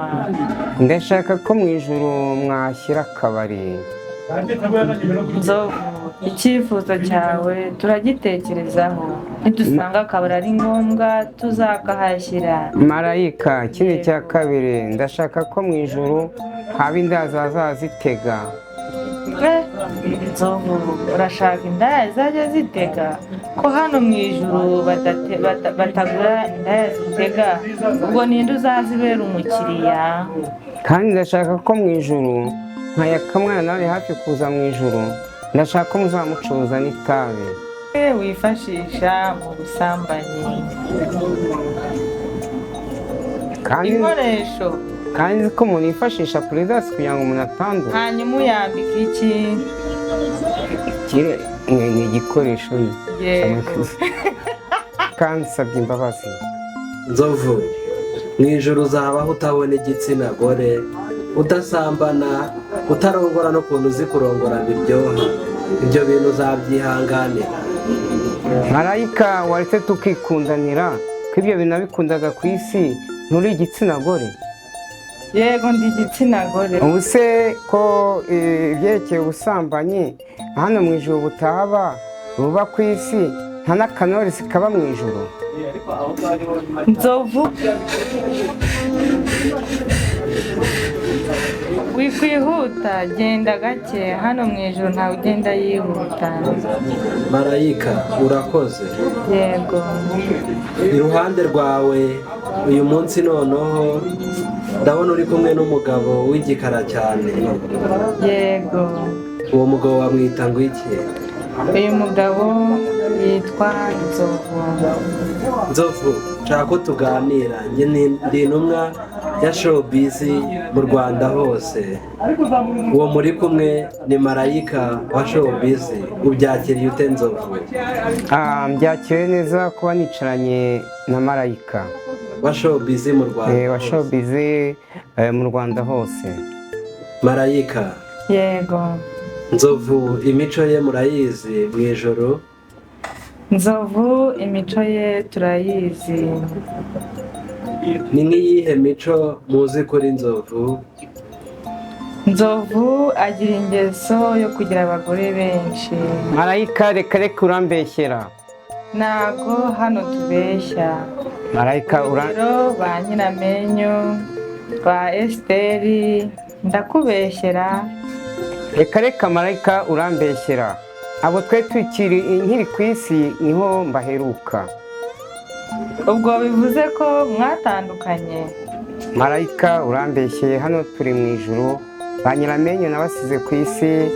inama. ndashaka ko mu ijuru mwashyira akabari. Nzovu, icyifuzo cyawe turagitekerezaho, nidusanga akabari ari ngombwa tuzakahashyira. Marayika, ikindi cya kabiri, ndashaka ko mu ijuru haba indaza zazitega. Nzovu, urashaka indaya zajya zitega? Ko hano mu ijuru batagura indaya zitega, ubwo ninde uzazibera umukiriya? Kandi ndashaka ko mu ijuru nkayakamwana nawe hafi kuza mu ijuru, ndashaka ko muzamucuruza n'itabi wifashisha mu busambanyi. inkoresho kandi nzi ko umuntu yifashisha puridasi kugira ngo umuntu atandure. Hanyuma uyambika iki? Ni igikoresho. kandi nsabye imbabazi. Nzovu, mu ijuru uzabaho utabona igitsina gore, udasambana, utarongora n'ukuntu uzi kurongora biryoha. Ibyo bintu uzabyihanganira. Marayika, waretse tukikundanira ko ibyo bintu nabikundaga ku isi. Nturi igitsina gore? Yego, ndi igitsina gore. Ubu se ko ibyerekeye ubusambanyi hano mu ijuru butaba buba ku isi, nta n'akanorisi kaba mu ijuru? Nzovu, wikwihuta, genda gake, hano mu ijuru ntawe ugenda yihuta. Marayika, urakoze. Yego. Iruhande rwawe uyu munsi noneho ndabona uri kumwe n'umugabo w'igikara cyane. Yego. Uwo mugabo wamwita ngo iki? Uyu mugabo yitwa Nzovu. Nzovu, nshaka ko tuganira. Njye ndi intumwa ya showbiz mu Rwanda hose. Uwo muri kumwe ni Marayika wa showbiz. Ubyakiriye ute Nzovu? Mbyakiriye neza kuba nicaranye na Marayika wa showbiz mu Rwanda. wa showbiz mu Rwanda hose. Marayika. Yego. Nzovu, imico ye murayizi mu ijoro? Nzovu, imico ye turayizi. Ni nk'iyihe mico muzi kuri Nzovu? Nzovu agira ingeso yo kugira abagore benshi. Marayika, reka urambeshyera. Ntago hano tubeshya. Marayika, ba Nyiramenyo, ba Esiteri, ndakubeshyera. Reka Marayika, urambeshyera. Abo twe tukiri nkiri ku isi niho mbaheruka. Ubwo bivuze ko mwatandukanye? Marayika, urambeshyeye. Hano turi mu ijuru, ba Nyiramenyo nabasize ku isi,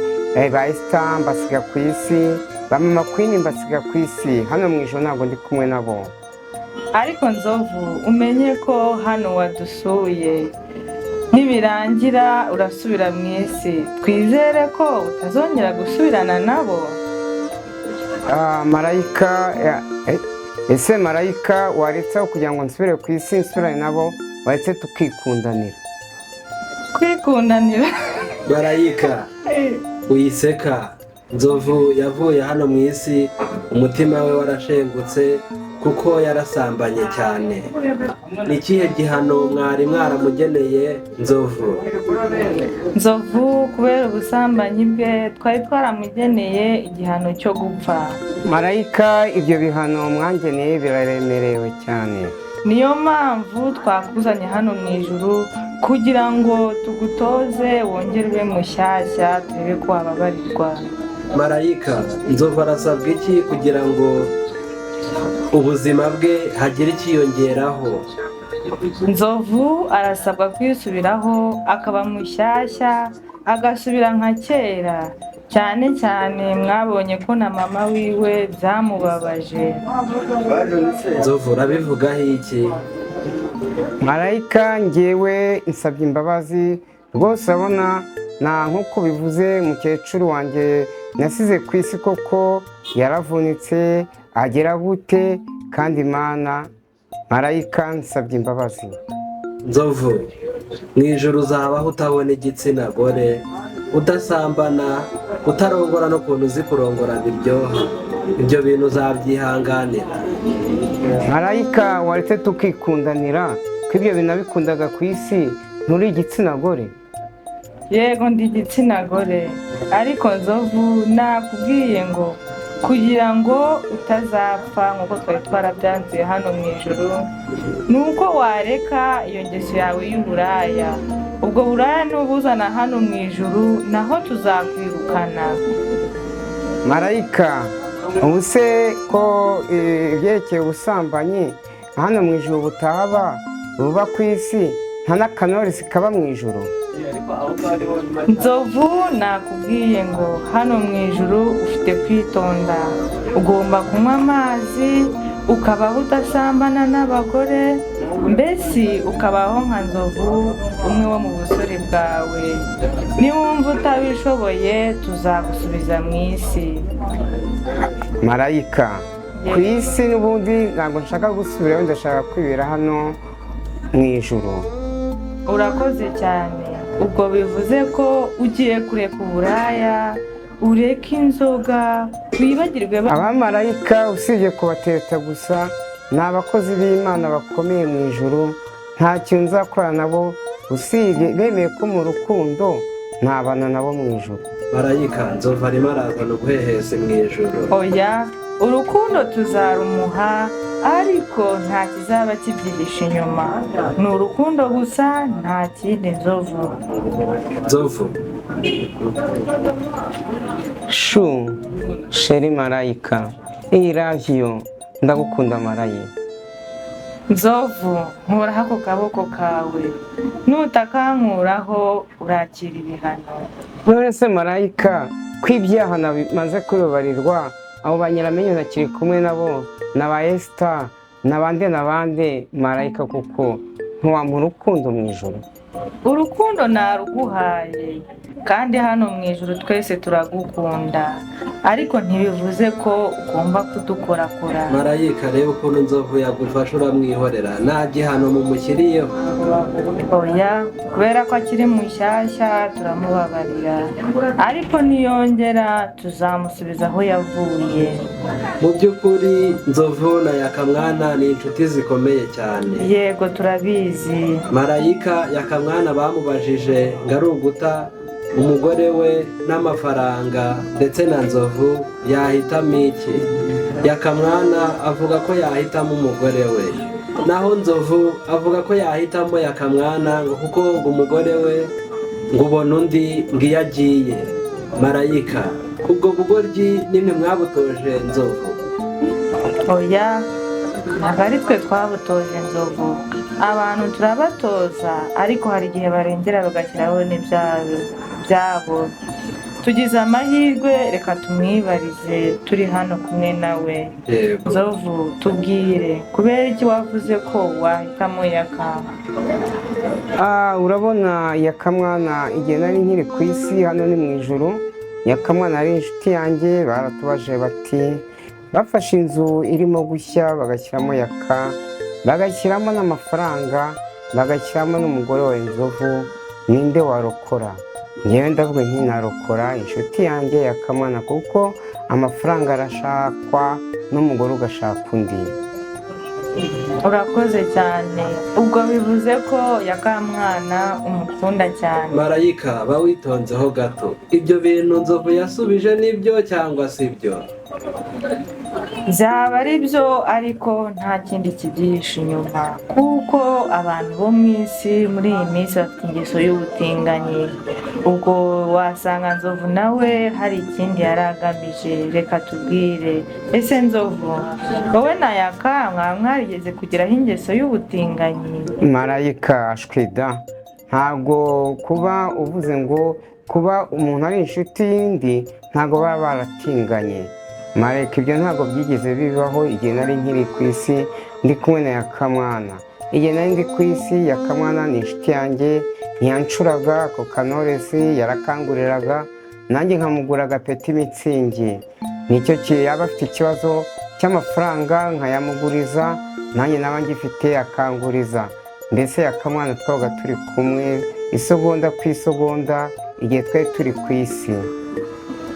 ba Esita mbasiga ku isi, ba Mama Queen mbasiga ku isi. Hano mu ijuru ntabwo ndi kumwe nabo. Ariko Nzovu, umenye ko hano wadusuye, nibirangira urasubira mu isi. Twizere ko utazongera gusubirana nabo. Marayika, ese Marayika, waretseho kugira ngo nsubire ku isi nsubirane nabo, waretse tukikundanira? Kwikundanira? Marayika, uyiseka. Nzovu yavuye hano mu isi, umutima we warashengutse kuko yarasambanye cyane. Ni ikihe gihano mwari mwaramugeneye Nzovu? Nzovu, kubera ubusambanyi bwe twari twaramugeneye igihano cyo gupfa. Marayika, ibyo bihano mwangeneye biraremerewe cyane. Niyo mpamvu twakuzanye hano mu ijuru kugira ngo tugutoze wongere ube mushyashya, turebe ko wababarirwa. Marayika, Nzovu arasabwa iki kugira ngo ubuzima bwe hagire ikiyongeraho? Nzovu arasabwa kwisubiraho akaba mushyashya, agasubira nka kera. Cyane cyane mwabonye ko na mama wiwe byamubabaje. Nzovu, urabivugaho iki? Marayika, ngewe nsabye imbabazi rwose. Abona nta nk'uko bivuze, umukecuru wanjye nasize ku isi koko yaravunitse, agera gute kandi Imana. Marayika, nsabye imbabazi. Nzovu, mu ijoro uzabaho utabona igitsina gore, udasambana, utarongora n'ukuntu uzi kurongora biryoha. Ibyo bintu uzabyihanganira. Marayika, waretse tukikundanira ko ibyo bintu nabikundaga ku isi, nturi igitsina gore? yego ndi igitsina gore, ariko nzovu nakubwiye ngo kugira ngo utazapfa nk'uko twari twarabyanzuye hano mu ijuru, ni uko wareka iyo ngeso yawe y'uburaya. ubwo buraya nubuzana hano mu ijuru naho tuzakwirukana. Marayika, ubu se ko ibyerekeye ubusambanyi hano mu ijuru butaba buba ku isi, nta n'akanorisi kaba mu ijuru? Nzovu nakubwiye ngo hano mu ijuru ufite kwitonda, ugomba kunywa amazi, ukabaho udasambana n'abagore, mbese ukabaho nka nzovu umwe wo mu busore bwawe. niwumva utabishoboye tuzagusubiza mu isi. Marayika, ku isi n'ubundi ntabwo nshaka gusubirayo, ndashaka kwibera hano mu ijuru. Urakoze cyane. ubwo bivuze ko ugiye kureka uburaya, ureka inzoga, wibagirwe abamarayika usibye kubatereta gusa, ni abakozi b'Imana bakomeye mu ijuru. nta kintu nzakorana nabo usibye bemeye ko mu rukundo ntabana nabo mu ijuru. Marayika, nzovu arimo arazana ubuhehesi mu ijuru. oya, urukundo tuzarumuha, ariko nta kizaba kibyihishe inyuma. ni urukundo gusa, nta kindi. nzovu shu sheri Marayika, I love you, ndagukunda Marayika. nzovu, nkuraho ako kaboko kawe, nutakankuraho urakira ibihano. none se Marayika, ko ibyaha namaze kubibarirwa, abo banyiramenyo nakiri kumwe nabo, na ba Esita n'abandi Marayika, kuko ntiwampa urukundo mu ijoro? urukundo naruguhaye, kandi hano mu ijuru twese turagukunda, ariko ntibivuze ko ugomba kudukorakora. Marayika, reba ukuntu nzovu yagufasha uramwihorera, nta gihano mumushyiriyeho. oya, kubera ko akiri mushyashya turamubabarira, ariko niyongera tuzamusubiza aho yavuye. Mu by'ukuri nzovu na Yakamwana ni inshuti zikomeye cyane. yego turabizi. Marayika, Yakamwana bamubajije ngo ari uguta umugore we n'amafaranga ndetse na nzovu yahitamo iki? Yakamwana avuga ko yahitamo umugore we, naho nzovu avuga ko yahitamo Yakamwana ngo kuko ngo umugore we ngo ubona undi ngo iyo agiye. Marayika, ubwo bugoryi nimwe mwabutoje nzovu? oya, ntabwo ari twe twabutoje nzovu, abantu turabatoza, ariko hari igihe barengera bagashyiraho n'ibyabo. tugize amahirwe, reka tumwibarize turi hano kumwe nawe. nzovu, tubwire, kubera iki wavuze ko wahitamo Yakama? urabona Yakamwana, igihe nari nkiri ku isi hano ni mu ijuru, Yakamwana ari inshuti yanjye. baratubaje bati, bafashe inzu irimo gushya bagashyiramo Yaka, bagashyiramo n'amafaranga, bagashyiramo n'umugore wa Nzovu, ninde warokora? ngewe ndavuga nti narokora inshuti yanjye Yakamwana, kuko amafaranga arashakwa n'umugore ugashaka undi. urakoze cyane. ubwo bivuze ko Yakamwana umukunda cyane. Marayika, ba witonzeho gato, ibyo bintu nzovu yasubije nibyo cyangwa si byo? byaba ari byo, ariko nta kindi kibyihishe inyuma, kuko abantu bo mu isi muri iyi minsi bafite ingeso y'ubutinganyi. ubwo wasanga nzovu nawe hari ikindi yari agamije. reka tubwire, ese nzovu, wowe na Yaka mwaba mwarigeze kugeraho ingeso y'ubutinganyi? Marayika, ashwida, ntabwo kuba uvuze ngo kuba umuntu ari inshuti y'indi ntabwo baba baratinganye. Marayika, ibyo ntabwo byigeze bibaho igihe nari nkiri ku isi ndi kumwe na Yakamwana. igihe nari ndi ku isi, Yakamwana ni inshuti yanjye, ntiyancuraga ako kanoresi, yarakanguriraga, nanjye nkamugura agapeti mitsingi. nicyo yaba afite ikibazo cy'amafaranga nkayamuguriza, nanjye naba ngifite akanguriza. mbese Yakamwana twabaga turi kumwe isegonda ku isegonda igihe twari turi ku isi.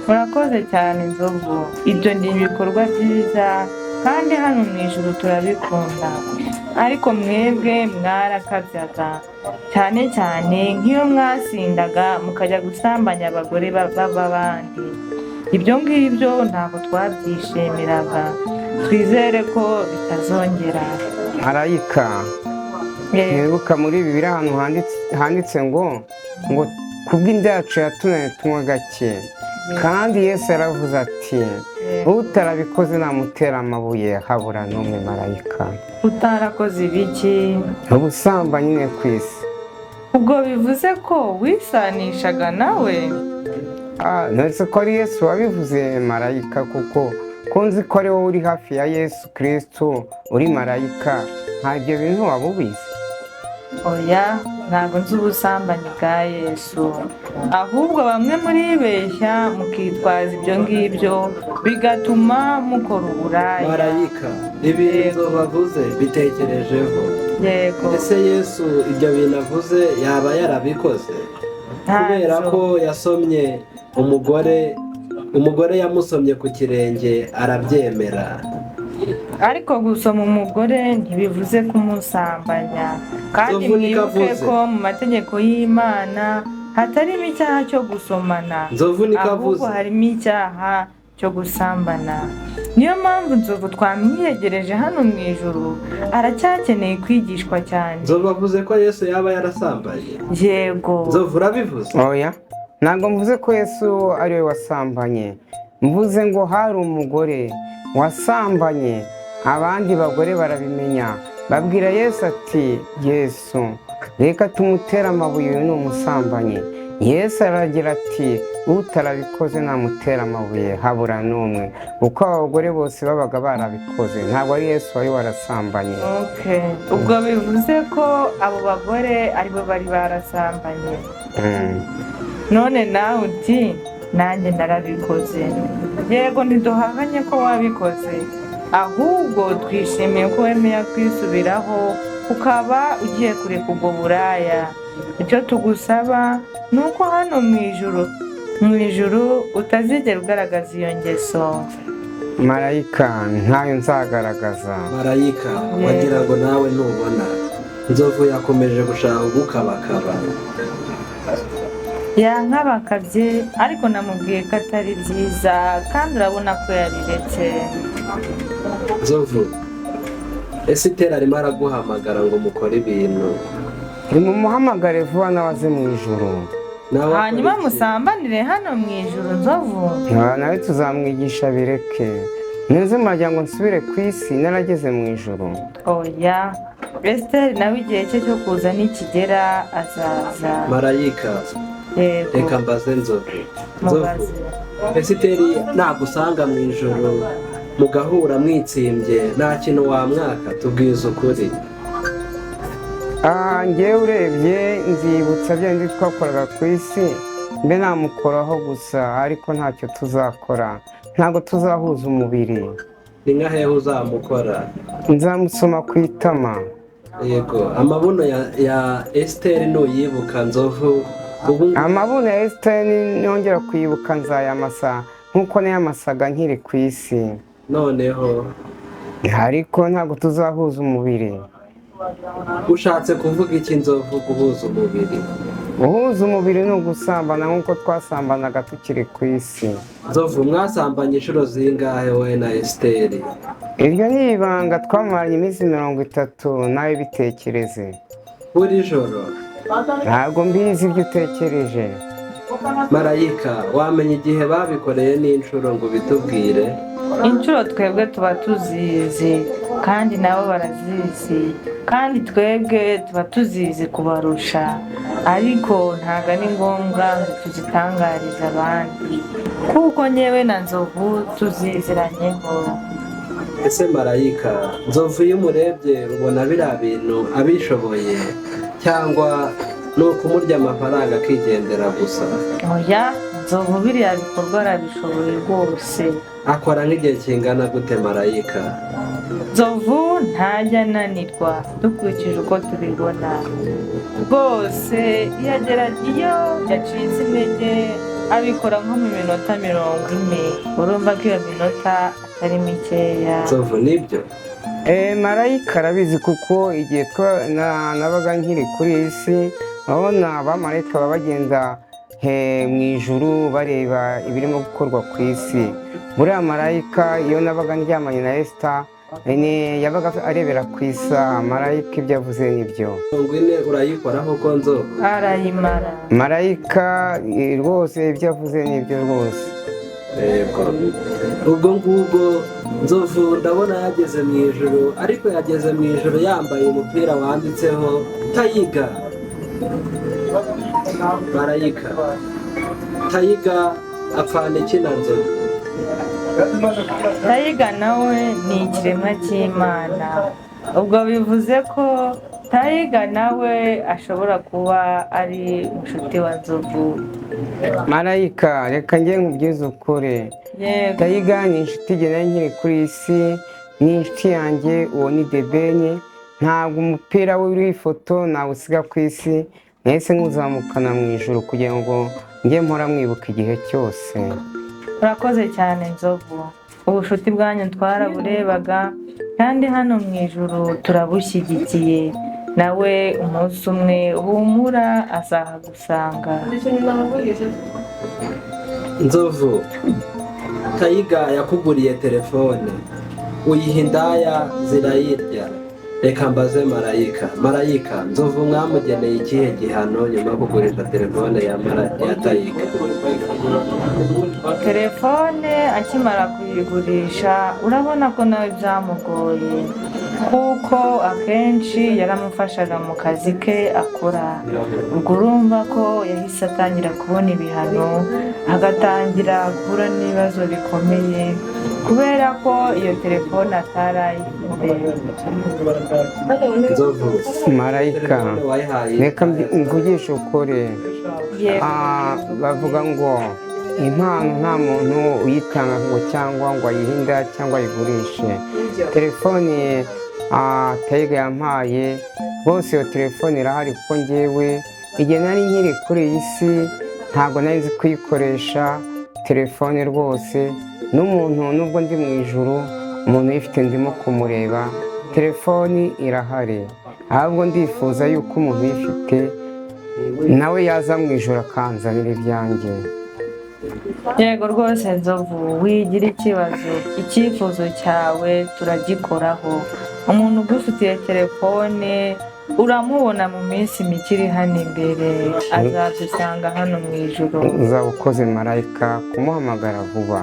Murakoze cyane nzovu, ibyo ni ibikorwa byiza kandi hano mu ijuru turabikunda, ariko mwebwe mwarakabyaga, cyane cyane nk'iyo mwasindaga mukajya gusambanya abagore b'abandi. Ibyo ngibyo ntabwo twabyishimiraga, twizere ko bitazongera. marayika mwibuka muri Bibiliya ahantu handitse ngo kubw'inda yacu yatunaniye tunywa gake, kandi Yesu yaravuze ati utarabikoze namutera amabuye habura n'umwe. Marayika Utarakoze ibiki? ubusambanyi nyine ku isi. Ubwo bivuze ko wisanishaga nawe? Nonese ko ari Yesu wabivuze marayika, kuko nzi ko ari wowe uri hafi ya Yesu Kristo uri marayika, ntabyo bintu waba ubizi? Oya, ntabwo nzi ubusambanyi bwa Yesu, ahubwo bamwe muribeshya mukitwaza ibyo ngibyo bigatuma mukora uburaya. marayika ibintu bavuze bitekerejeho. Yego. Ese Yesu ibyo bintu avuze yaba yarabikoze? Kubera ko yasomye umugore yamusomye ku kirenge arabyemera. Ariko gusoma umugore ntibivuze kumusambanya, kandi mwibuke ko mu mategeko y'Imana hatarimo icyaha cyo gusomana, ahubwo harimo icyaha cyo gusambana. Niyo mpamvu Nzovu twamwiyegereje hano mu ijuru, aracyakeneye kwigishwa cyane. Nzovu avuze ko Yesu yaba yarasambanye? Yego. Nzovu urabivuze? Oya, ntabwo mvuze ko Yesu ari we wasambanye, mvuze ngo hari umugore wasambanye, abandi bagore barabimenya, babwira Yesu ati Yesu reka tumutere amabuye, uyu ni umusambanyi. Yesu aragira ati utarabikoze namutera amabuye habura n'umwe, kuko abagore bose babaga barabikoze, ntabwo ari Yesu wari warasambanye. Ubwo bivuze ko abo bagore aribo bari barasambanye. None nawe uti nanjye narabikoze. Yego, ntiduhakanye ko wabikoze, ahubwo twishimiye ko wemeye kwisubiraho ukaba ugiye kureka ubwo buraya. Icyo tugusaba ni uko hano mu ijuru utazigera ugaragaza iyo ngeso. Marayika ntayo nzagaragaza. Marayika wagira ngo nawe ntubona Nzovu yakomeje gushaka gukabakaba. Yankabakabye, ariko namubwiye ko atari byiza, kandi urabona ko yabiretse. Nzovu, Esiteri arimo araguhamagara ngo mukore ibintu. Nimumuhamagare vuba nawe aze mu ijuru, hanyuma musambanire hano mu ijuru. Nzovu nawe tuzamwigisha bireke. Neze muragira ngo nsubire ku isi narageze mu ijuru? Oya, Esiteri nawe igihe cye cyo kuza nikigera azaza. Marayika reka mbaze Nzovu. Esiteri nagusanga mu ijuru mugahura mwitsimbye, nta kintu wamwaka? Tubwize ukuri. Ngewe urebye nzibutsa bya bindi twakoraga ku isi, mbe namukoraho gusa, ariko ntacyo tuzakora, ntabwo tuzahuza umubiri. Ni nka hehe uzamukora? Nzamusoma ku itama. Yego, amabuno ya Esiteri nuyibuka Nzovu? Amabuno ya Esiteri nongera kuyibuka nzayamasa nk'uko nayamasaga nkiri ku isi. Noneho ariko ntabwo tuzahuza umubiri. Ushatse kuvuga iki Nzovu, guhuza umubiri? Guhuza umubiri ni ugusambana nk'uko twasambanaga tukiri ku isi. Nzovu, mwasambanye inshuro zingahe wowe na Esiteri? Iryo ni ibanga twamaranye iminsi 30, nawe bitekereze. Buri joro? Ntabwo mbizi ibyo utekereje. Marayika, wamenya igihe babikoreye n'inshuro ngo bitubwire? Inshuro twebwe tuba tuzizi, kandi nabo barazizi, kandi twebwe tuba tuzizi kubarusha, ariko ntabwo ari ngombwa ngo tuzitangarize abandi, kuko nyewe na Nzovu tuziziranyeho. Ese Marayika, Nzovu iyo umurebye ubona biriya bintu abishoboye, cyangwa ni ukumurya amafaranga akigendera gusa? Oya, Nzovu biriya bikorwa arabishoboye rwose. Akora nk'igihe kingana gute Marayika? Nzovu ntajya ananirwa dukurikije uko tubibona rwose. iyo yacitse intege abikora nko mu minota 40. urumva ko iyo minota atari mikeya. Nzovu nibyo? Marayika arabizi kuko igihe nabaga nkiri kuri iyi si urabona abamarayika baba bagenda mu ijuru bareba ibirimo gukorwa ku isi. Buriya marayika iyo nabaga ndyamanye na Esita yabaga arebera ku isaha. Marayika ibyo avuze nibyo. Mirongo ine urayikoraho ko nzovu? arayimara. Marayika rwose ibyo avuze nibyo rwose. Yego, ubwo ngubwo nzovu ndabona yageze mu ijoro, ariko yageze mu ijoro yambaye umupira wanditseho Tayiga. Marayika Tayiga apfana iki na nzovu? Tayiga nawe ni ikiremwa cy'Imana, ubwo bivuze ko Tayiga nawe ashobora kuba ari inshuti wa nzovu. Marayika reka njye nkubwize ukuri. Tayiga ni inshuti igenda nkiri kuri iyi si, ni inshuti yanjye, uwo ni Debeni. Ntabwo umupira we uriho ifoto nawusiga ku isi, nahise nkuzamukana mu ijoro kugira ngo njye mpora mwibuka igihe cyose. Urakoze cyane nzovu, ubucuti bwanyu twaraburebaga kandi hano mu ijoro turabushyigikiye. Nawe umunsi umwe humura azahagusanga. Nzovu, Tayiga yakuguriye telefone, uyiha indaya zirayirya. Reka mbaze Marayika. Marayika, nzovu mwamugeneye ikihe gihano nyuma yo kugurisha telefone ya Tayiga? Telefone akimara kuyigurisha urabona ko nawe byamugoye, kuko akenshi yaramufashaga mu kazi ke akora. Ubwo urumva ko yahise atangira kubona ibihano, agatangira guhura n'ibibazo bikomeye kubera ko iyo telefone atarayifite. Marayika reka mvugishe ukuri. Bavuga ngo impano nta muntu uyitanga ngo cyangwa ngo ayihinda cyangwa ayigurishe. Telefone Tayiga yampaye rwose, iyo telefone irahari kuko njyewe igihe nari nkiri kuri iyi si ntabwo nari nzi kuyikoresha telefone rwose. N'umuntu nubwo ndi mu ijuru, umuntu uyifite ndimo kumureba, telefoni irahari. Ahubwo ndifuza yuko umuntu uyifite nawe yaza mu ijoro akanzanira ibyanjye. Yego rwose nzovu, wigira ikibazo, icyifuzo cyawe turagikoraho. Umuntu ugufitiye telefone uramubona mu minsi mike iri hano imbere, azadusanga hano mu ijoro. Uzaba ukoze Marayika kumuhamagara vuba.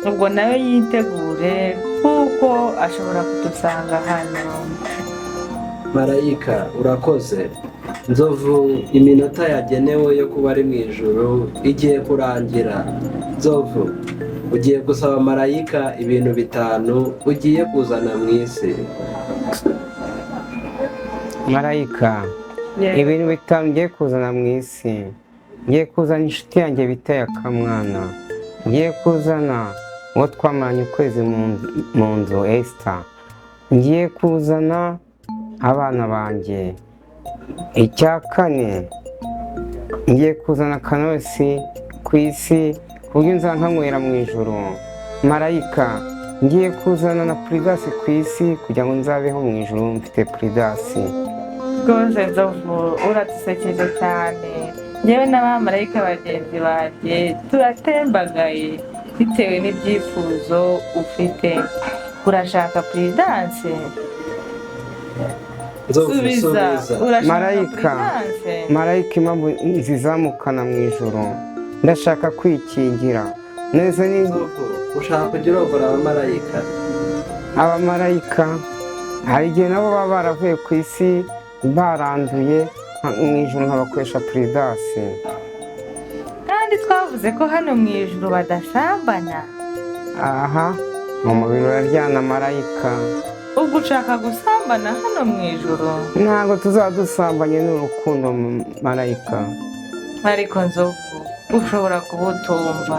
Ubwo nawe yitegure kuko ashobora kudusanga hano. Marayika urakoze. Nzovu, iminota yagenewe yo kuba ari mu ijoro igiye kurangira. Nzovu, ugiye gusaba Marayika ibintu 5 ugiye kuzana mu isi. Marayika, ibintu 5 ngiye kuzana mu isi. Ngiye kuzana inshuti yanjye bita Yakamwana. Ngiye kuzana uwo twamaranye ukwezi mu nzu, Esita. Ngiye kuzana abana banjye. Icya 4, ngiye kuzana Kanosi ku isi ku buryo nzankanywera mu ijoro. Marayika, ngiye kuzana na Puridasi ku isi kugira ngo nzabeho mu ijoro mfite Puridasi. Rwose nzovu uradusekeje cyane. Njyewe n'abamarayika bagenzi banjye turatembagaye bitewe n'ibyifuzo ufite. Urashaka Puridasi? Subiza. Marayika, Marayika impamvu nzizamukana mu ijoro, ndashaka kwikingira neza. Ni ushaka kugira urongora abamarayika? Abamarayika hari igihe nabo baba baravuye ku isi baranduye, mu ijoro nkabakoresha Puridasi. Kandi twavuze ko hano mu ijoro badasambana. Aha, mu mubiri uraryana Marayika. Ubwo ushaka gusambana hano mu ijoro? Ntabwo tuzadusambanye n'urukundo Marayika. Ariko nzovu ushobora kubutumva,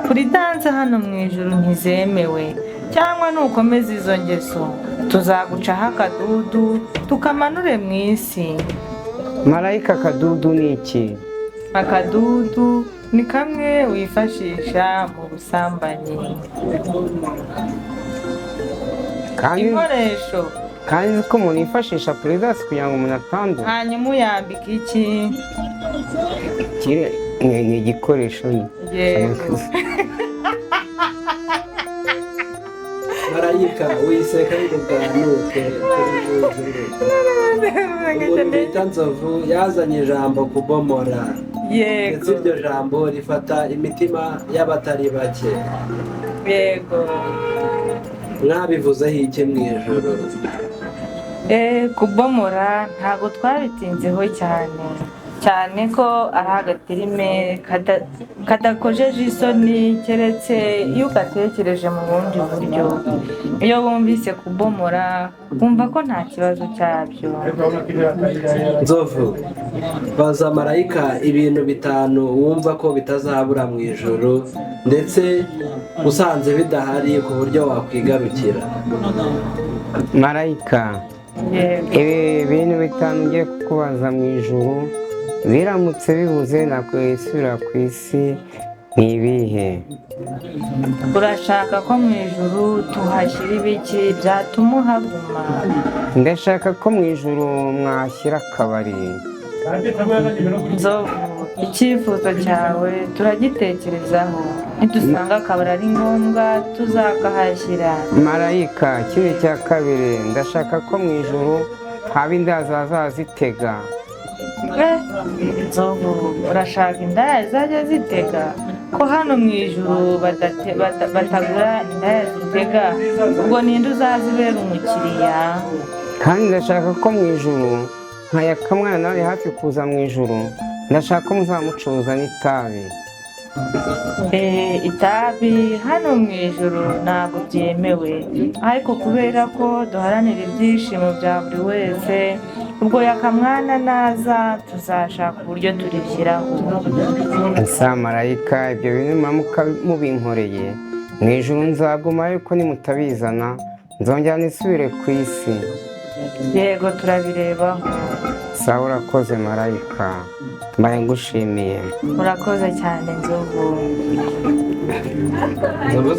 Puridasi hano mu ijoro ntizemewe, cyangwa nukomeza izo ngeso tuzagucaho akadudu tukamanure mu isi. Marayika, akadudu ni iki? Akadudu ni kamwe wifashisha mu busambanyi. inkoresho kandi nzi ko umuntu yifashisha puridasi kugira ngo umuntu atandura. hanyuma uyambika iki? Ni igikoresho nyine. Yego. Marayika wiseka biganuke umuntu bita Nzovu yazanye ijambo kubomora, ndetse Yego. iryo jambo rifata imitima y'abatari bake. Yego. Mwabivuzeho iki mu ijoro? Kubomora ntabwo twabitinzeho cyane ko ari agatirime kadakojeje isoni, keretse iyo ugatekereje mu bundi buryo. Iyo wumvise kubomora wumva ko nta kibazo cyabyo. Nzovu, baza Marayika ibintu 5 wumva ko bitazabura mu ijoro, ndetse usanze bidahari ku buryo wakwigarukira. Marayika, ibi bintu 5 ngiye kukubaza mu ijoro, biramutse bibuze nakwisubira ku isi, ni ibihe? Urashaka ko mu ijuru tuhashyira ibiki byatuma uhaguma? Ndashaka ko mu ijoro mwashyira akabari. Nzovu, icyifuzo cyawe turagitekerezaho, nidusanga akabari ari ngombwa tuzakahashyira. Marayika, ikindi cya kabiri, ndashaka ko mu ijoro haba inda zazitega. Nzovu, urashaka indaya zajya zitega? Ko hano mu ijuru batagura indaya zitega, ubwo ninde uzazibera umukiriya? Kandi ndashaka ko mu ijoro nkayakamwana nawe hafi kuza mu ijoro, ndashaka ko muzamucuruza n'itabi. Itabi hano mu ijuru ntabwo byemewe, ariko kubera ko duharanira ibyishimo bya buri wese, ubwo yakamwana naza tuzashaka uburyo turishyiraho. Asa Marayika, ibyo bintu muramuka mubinkoreye mu ijuru nzagumayo, ko nimutabizana nzongera nisubire ku isi. Yego, turabirebaho. Sawa, urakoze Marayika, mbaye ngushimiye. Urakoze cyane Nzovu. Nzovu